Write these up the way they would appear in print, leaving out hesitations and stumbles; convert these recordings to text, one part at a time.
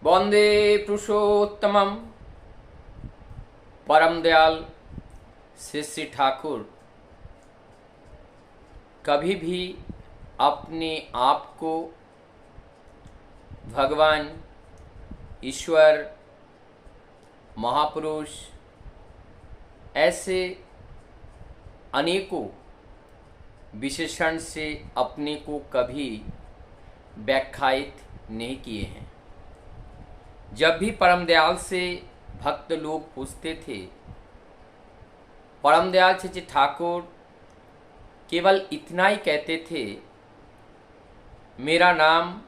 वंदे पुरुषोत्तमम। परम दयाल श्री ठाकुर कभी भी अपने आप को भगवान, ईश्वर, महापुरुष ऐसे अनेकों विशेषण से अपने को कभी व्याख्यायित नहीं किए हैं। जब भी परम दयाल से भक्त लोग पूछते थे, परम दयाल श्री ठाकुर केवल इतना ही कहते थे, मेरा नाम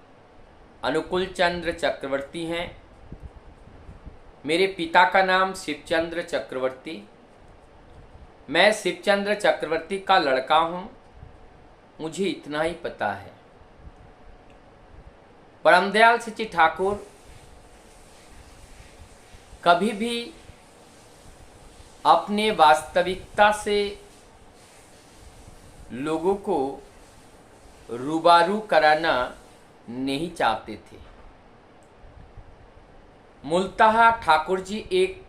अनुकूल चंद्र चक्रवर्ती है, मेरे पिता का नाम शिवचंद्र चक्रवर्ती, मैं शिवचंद्र चक्रवर्ती का लड़का हूँ, मुझे इतना ही पता है। परम दयाल श्री ठाकुर कभी भी अपने वास्तविकता से लोगों को रूबरू कराना नहीं चाहते थे। मूलतः ठाकुर जी एक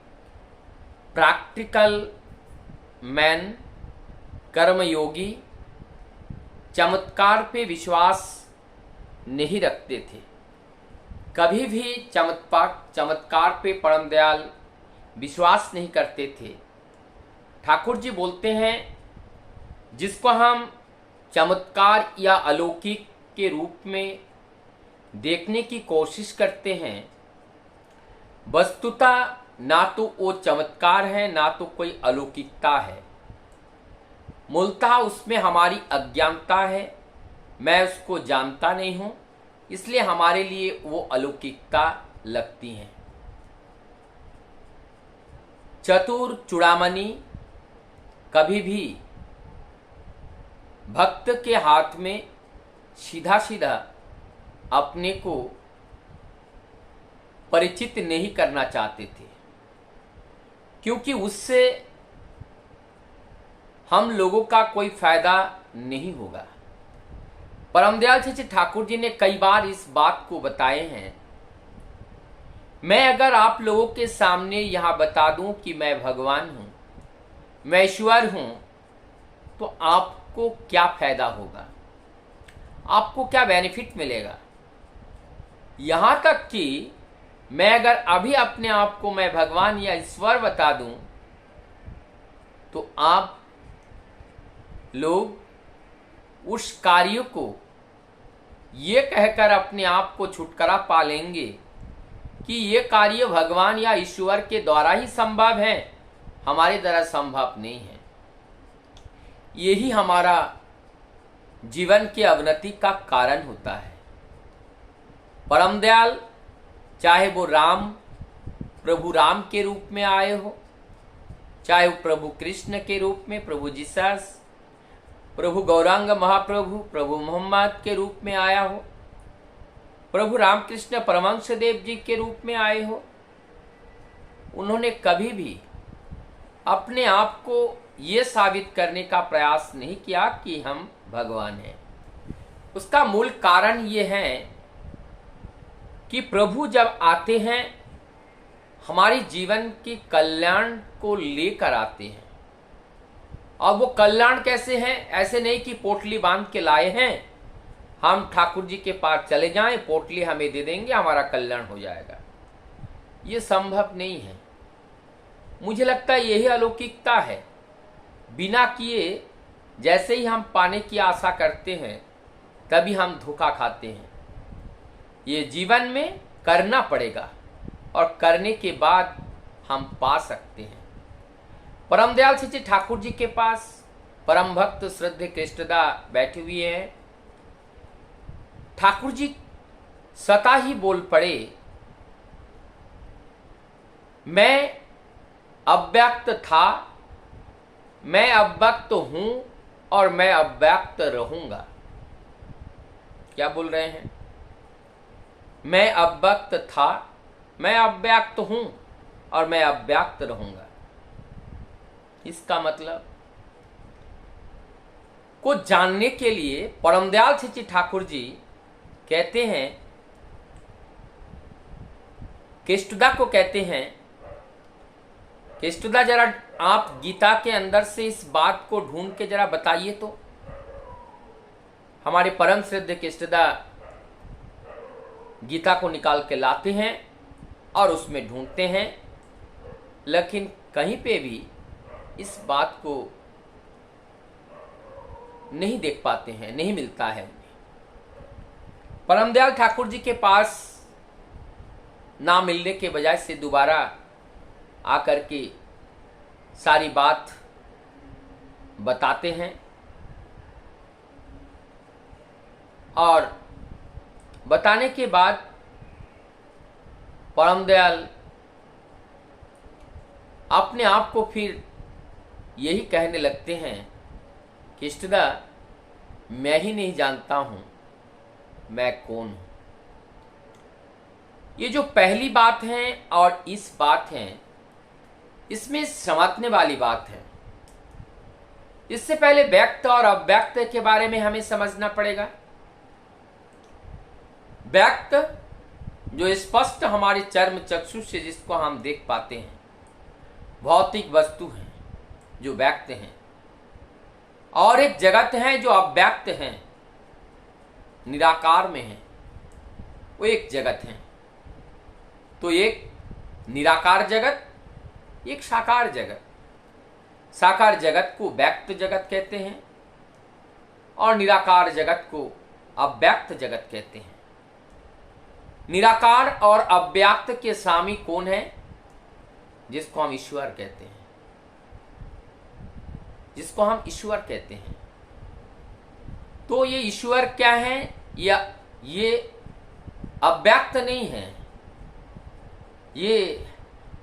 प्रैक्टिकल मैन, कर्मयोगी, चमत्कार पे विश्वास नहीं रखते थे। कभी भी चमत्कार पे परम दयाल विश्वास नहीं करते थे। ठाकुर जी बोलते हैं, जिसको हम चमत्कार या अलौकिक के रूप में देखने की कोशिश करते हैं, वस्तुतः ना तो वो चमत्कार है, ना तो कोई अलौकिकता है। मूलतः उसमें हमारी अज्ञानता है, मैं उसको जानता नहीं हूँ, इसलिए हमारे लिए वो अलौकिकता लगती हैं। चतुर चूड़ामणि कभी भी भक्त के हाथ में सीधा सीधा अपने को परिचित नहीं करना चाहते थे, क्योंकि उससे हम लोगों का कोई फायदा नहीं होगा। परम दयाल श्री ठाकुर जी ने कई बार इस बात को बताए हैं। मैं अगर आप लोगों के सामने यहां बता दूं कि मैं भगवान हूं, मैं ईश्वर हूं, तो आपको क्या फायदा होगा, आपको क्या बेनिफिट मिलेगा। यहां तक कि मैं अगर अभी अपने आप को मैं भगवान या ईश्वर बता दूं, तो आप लोग उस कार्य को ये कहकर अपने आप को छुटकारा पा लेंगे कि ये कार्य भगवान या ईश्वर के द्वारा ही संभव है, हमारे द्वारा संभव नहीं है। यही हमारा जीवन के अवनति का कारण होता है। परम दयाल चाहे वो राम, प्रभु राम के रूप में आए हो, चाहे वो प्रभु कृष्ण के रूप में, प्रभु जीसस, प्रभु गौरांग महाप्रभु, प्रभु मोहम्मद के रूप में आया हो, प्रभु रामकृष्ण परमहंस देव जी के रूप में आए हो, उन्होंने कभी भी अपने आप को ये साबित करने का प्रयास नहीं किया कि हम भगवान हैं। उसका मूल कारण ये है कि प्रभु जब आते हैं, हमारी जीवन के कल्याण को लेकर आते हैं। और वो कल्याण कैसे हैं? ऐसे नहीं कि पोटली बांध के लाए हैं, हम ठाकुर जी के पास चले जाएं, पोटली हमें दे देंगे, हमारा कल्याण हो जाएगा। ये संभव नहीं है। मुझे लगता है यही अलौकिकता है। बिना किए जैसे ही हम पाने की आशा करते हैं, तभी हम धोखा खाते हैं। ये जीवन में करना पड़ेगा और करने के बाद हम पा सकते हैं। परम दयाल श्री ठाकुर जी के पास परम भक्त श्रद्धे कृष्णदा बैठे हुए हैं। ठाकुर जी सता ही बोल पड़े, मैं अव्यक्त था, मैं अव्यक्त हूं और मैं अव्यक्त रहूंगा। क्या बोल रहे हैं? मैं अव्यक्त था, मैं अव्यक्त हूं और मैं अव्यक्त रहूंगा। इसका मतलब को जानने के लिए परम दयाल श्री ठाकुर जी कहते हैं, केष्टुदा को कहते हैं। केष्टुदा, जरा आप गीता के अंदर से इस बात को ढूंढ के जरा बताइए तो। हमारे परम श्रद्धेय केष्टुदा गीता को निकाल के लाते हैं और उसमें ढूंढते हैं, लेकिन कहीं पे भी इस बात को नहीं देख पाते हैं, नहीं मिलता है। परमदयाल ठाकुर जी के पास ना मिलने के बजाय से दोबारा आकर के सारी बात बताते हैं और बताने के बाद परमदयाल अपने आप को फिर यही कहने लगते हैं कि इष्टदा, मैं ही नहीं जानता हूं मैं कौन हूं। ये जो पहली बात है और इस बात है, इसमें समझने वाली बात है। इससे पहले व्यक्त और अव्यक्त के बारे में हमें समझना पड़ेगा। व्यक्त जो स्पष्ट हमारे चर्म चक्षु से जिसको हम देख पाते हैं, भौतिक वस्तु हैं जो व्यक्त हैं, और एक जगत है जो अव्यक्त है, निराकार में है, वो एक जगत है। तो एक निराकार जगत, एक साकार जगत। साकार जगत को व्यक्त जगत कहते हैं और निराकार जगत को अव्यक्त जगत कहते हैं। निराकार और अव्यक्त के स्वामी कौन है? जिसको हम ईश्वर कहते हैं, जिसको हम ईश्वर कहते हैं। तो ये ईश्वर क्या है? या ये अव्यक्त नहीं है, ये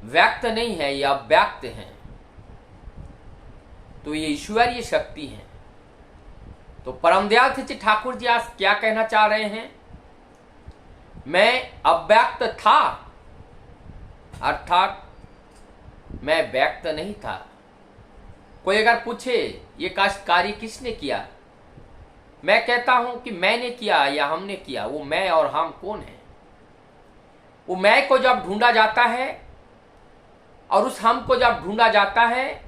व्यक्त नहीं है, ये अव्यक्त है। तो ये ईश्वरीय शक्ति है। तो परमदयाल श्री ठाकुर जी आज क्या कहना चाह रहे हैं? मैं अव्यक्त था, अर्थात मैं व्यक्त नहीं था। कोई अगर पूछे ये कार्य किसने किया, मैं कहता हूं कि मैंने किया या हमने किया। वो मैं और हम कौन है? वो मैं को जब ढूंढा जाता है और उस हम को जब ढूंढा जाता है,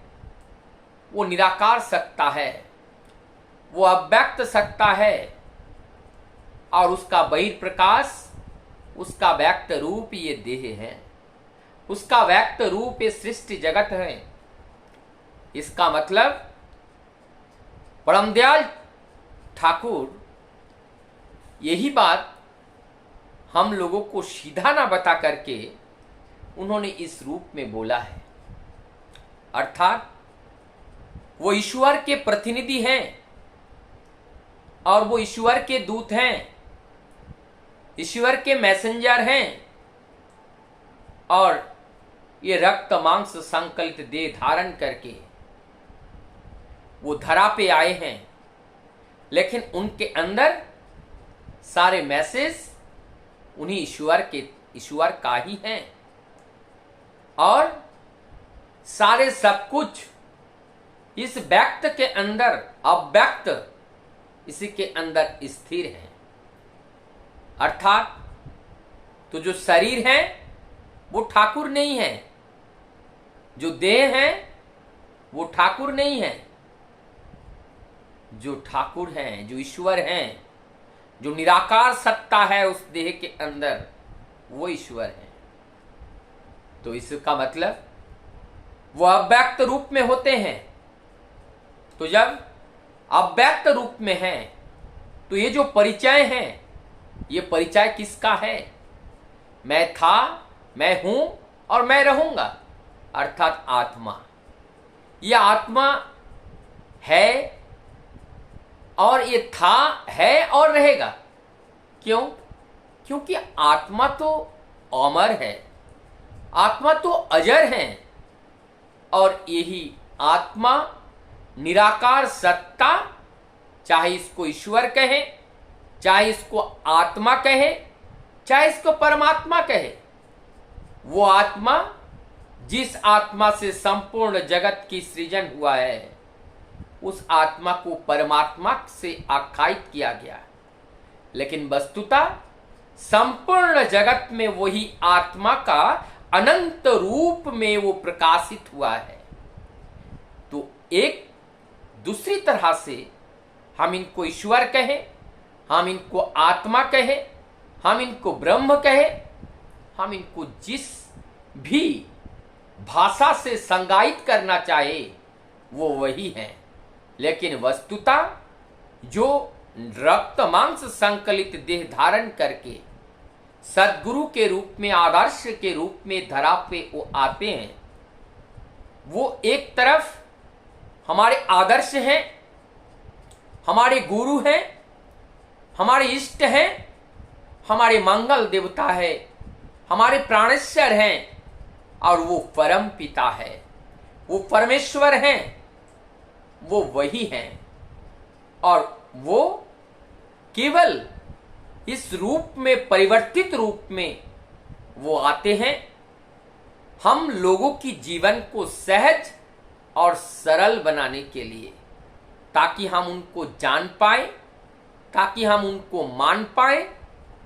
वो निराकार सत्ता है, वो अव्यक्त सत्ता है, और उसका बहिर्प्रकाश, उसका व्यक्त रूप ये देह है, उसका व्यक्त रूप ये सृष्टि जगत है। इसका मतलब परमदयाल ठाकुर यही बात हम लोगों को सीधा ना बता करके उन्होंने इस रूप में बोला है। अर्थात वो ईश्वर के प्रतिनिधि हैं और वो ईश्वर के दूत हैं, ईश्वर के मैसेंजर हैं, और ये रक्त मांस संकलित देह धारण करके वो धरा पे आए हैं। लेकिन उनके अंदर सारे मैसेज उन्हीं ईश्वर का ही है, और सारे सब कुछ इस व्यक्त के अंदर, अव्यक्त इसी के अंदर स्थिर है। अर्थात तो जो शरीर है वो ठाकुर नहीं है, जो देह है वो ठाकुर नहीं है। जो ठाकुर हैं, जो ईश्वर हैं, जो निराकार सत्ता है उस देह के अंदर, वो ईश्वर है। तो इसका मतलब वो अव्यक्त रूप में होते हैं। तो जब अव्यक्त रूप में है तो ये जो परिचय है, ये परिचय किसका है? मैं था, मैं हूं और मैं रहूंगा, अर्थात आत्मा। यह आत्मा है और ये था, है और रहेगा। क्यों? क्योंकि आत्मा तो अमर है, आत्मा तो अजर है, और यही आत्मा निराकार सत्ता, चाहे इसको ईश्वर कहे, चाहे इसको आत्मा कहे, चाहे इसको परमात्मा कहे, वो आत्मा जिस आत्मा से संपूर्ण जगत की सृजन हुआ है, उस आत्मा को परमात्मा से आख्यायित किया गया। लेकिन वस्तुतः संपूर्ण जगत में वही आत्मा का अनंत रूप में वो प्रकाशित हुआ है। तो एक दूसरी तरह से हम इनको ईश्वर कहें, हम इनको आत्मा कहें, हम इनको ब्रह्म कहें, हम इनको जिस भी भाषा से संज्ञायित करना चाहे वो वही है। लेकिन वस्तुतः जो रक्त मांस संकलित देह धारण करके सद्गुरु के रूप में, आदर्श के रूप में धरा पे वो आते हैं, वो एक तरफ हमारे आदर्श हैं, हमारे गुरु हैं, हमारे इष्ट हैं, हमारे मंगल देवता है, हमारे प्राणेश्वर हैं, और वो परम पिता है, वो परमेश्वर हैं, वो वही हैं। और वो केवल इस रूप में, परिवर्तित रूप में वो आते हैं हम लोगों की जीवन को सहज और सरल बनाने के लिए, ताकि हम उनको जान पाए, ताकि हम उनको मान पाए,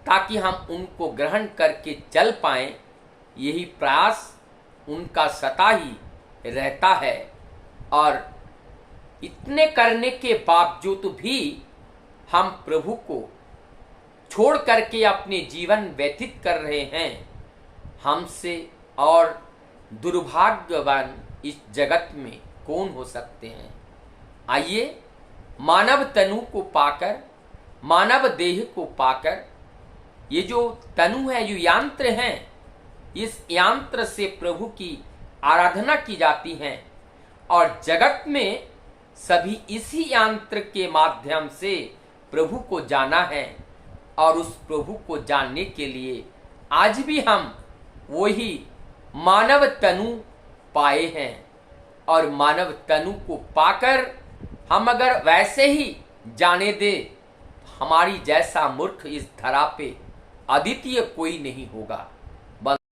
ताकि हम उनको ग्रहण करके चल पाए। यही प्रयास उनका सदा ही रहता है। और इतने करने के बावजूद भी हम प्रभु को छोड़ करके अपने जीवन व्यतीत कर रहे हैं। हमसे और दुर्भाग्यवान इस जगत में कौन हो सकते हैं। आइए मानव तनु को पाकर, मानव देह को पाकर, ये जो तनु है, जो यंत्र हैं, इस यंत्र से प्रभु की आराधना की जाती है और जगत में सभी इसी यंत्र के माध्यम से प्रभु को जाना है। और उस प्रभु को जानने के लिए आज भी हम वही मानव तनु पाए हैं। और मानव तनु को पाकर हम अगर वैसे ही जाने दे, हमारी जैसा मूर्ख इस धरा पे अद्वितीय कोई नहीं होगा।